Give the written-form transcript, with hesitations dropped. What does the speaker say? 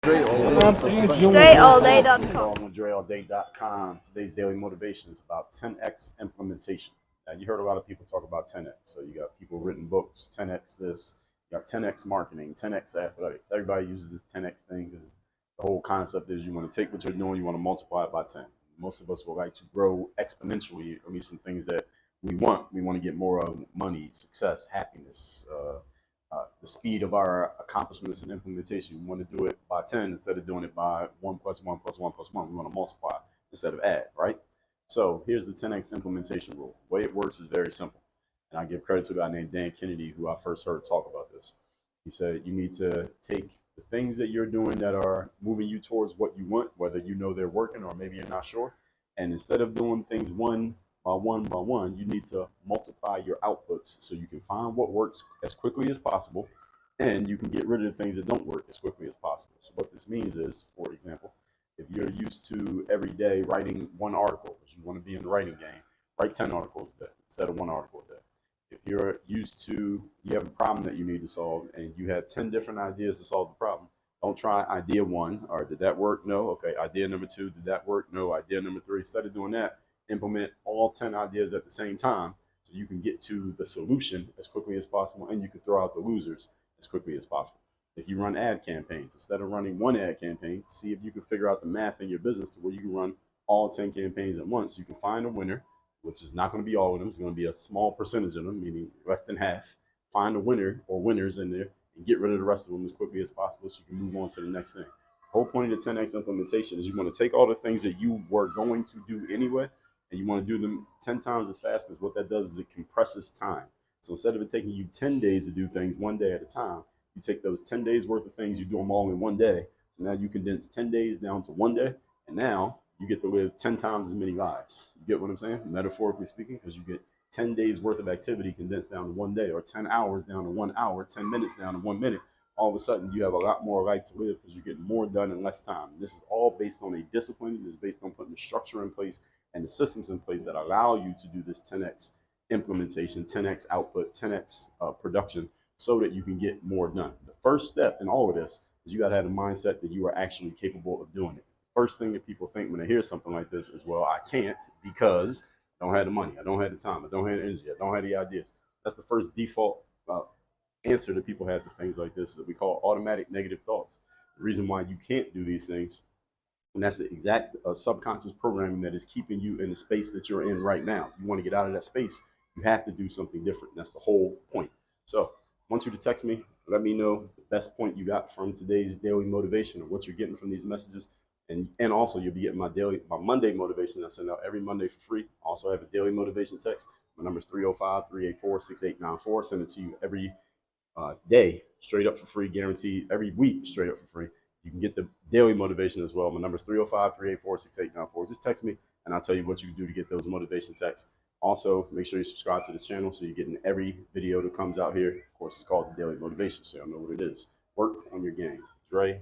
DreAllDay.com. On DreAllDay.com. Today's daily motivation is about 10x implementation. Now, you heard a lot of people talk about 10x. So you got people written books, 10x this, you got 10x marketing, 10x athletics. Everybody uses this 10x thing because the whole concept is you want to take what you're doing, you want to multiply it by 10. Most of us would like to grow exponentially, at least some things that we want. We want to get more of money, success, happiness, the speed of our accomplishments and implementation. We want to do it by 10 instead of doing it by 1 plus 1 plus 1 plus 1. We want to multiply instead of add, right? So here's the 10x implementation rule. The way it works is very simple. And I give credit to a guy named Dan Kennedy, who I first heard talk about this. He said you need to take the things that you're doing that are moving you towards what you want, whether you know they're working or maybe you're not sure. And instead of doing things one by one, you need to multiply your outputs so you can find what works as quickly as possible and you can get rid of the things that don't work as quickly as possible. So what this means is, for example, if you're used to every day writing one article, because you want to be in the writing game, write 10 articles a day instead of one article a day. If you're used to, you have a problem that you need to solve and you have 10 different ideas to solve the problem, don't try idea one, or did that work? No. Okay, idea number two, did that work? No. Idea number three. Instead of doing that, implement all 10 ideas at the same time so you can get to the solution as quickly as possible and you can throw out the losers as quickly as possible. If you run ad campaigns, instead of running one ad campaign, see if you can figure out the math in your business to where you can run all 10 campaigns at once. You can find a winner, which is not going to be all of them. It's going to be a small percentage of them, meaning less than half. Find a winner or winners in there and get rid of the rest of them as quickly as possible so you can move on to the next thing. The whole point of the 10x implementation is you want to take all the things that you were going to do anyway and you want to do them 10 times as fast, because what that does is it compresses time. So instead of it taking you 10 days to do things one day at a time, you take those 10 days worth of things, you do them all in one day. So now you condense 10 days down to one day, and now you get to live 10 times as many lives. You get what I'm saying? Metaphorically speaking, because you get 10 days worth of activity condensed down to one day, or 10 hours down to 1 hour, 10 minutes down to 1 minute. All of a sudden, you have a lot more life to live because you're getting more done in less time. And this is all based on a discipline. It is based on putting the structure in place and the systems in place that allow you to do this 10x implementation, 10x output, 10x production, so that you can get more done. The first step in all of this is you got to have a mindset that you are actually capable of doing it. The first thing that people think when they hear something like this is, well, I can't because I don't have the money, I don't have the time, I don't have the energy, I don't have the ideas. That's the first default answer that people have to things like this that we call automatic negative thoughts. The reason why you can't do these things, and that's the exact subconscious programming that is keeping you in the space that you're in right now. If you want to get out of that space, you have to do something different. That's the whole point. So I want you to text me, let me know the best point you got from today's daily motivation or what you're getting from these messages. And also you'll be getting my Monday motivation I send out every Monday for free. Also have a daily motivation text. My number is 305-384-6894. Send it to you every day straight up for free, guaranteed, every week straight up for free. You can get the daily motivation as well. My number is 305-384-6894. Just text me and I'll tell you what you can do to get those motivation texts. Also, make sure you subscribe to this channel so you're getting every video that comes out here. Of course, it's called the Daily Motivation, so you'll know what it is. Work on your game. Dre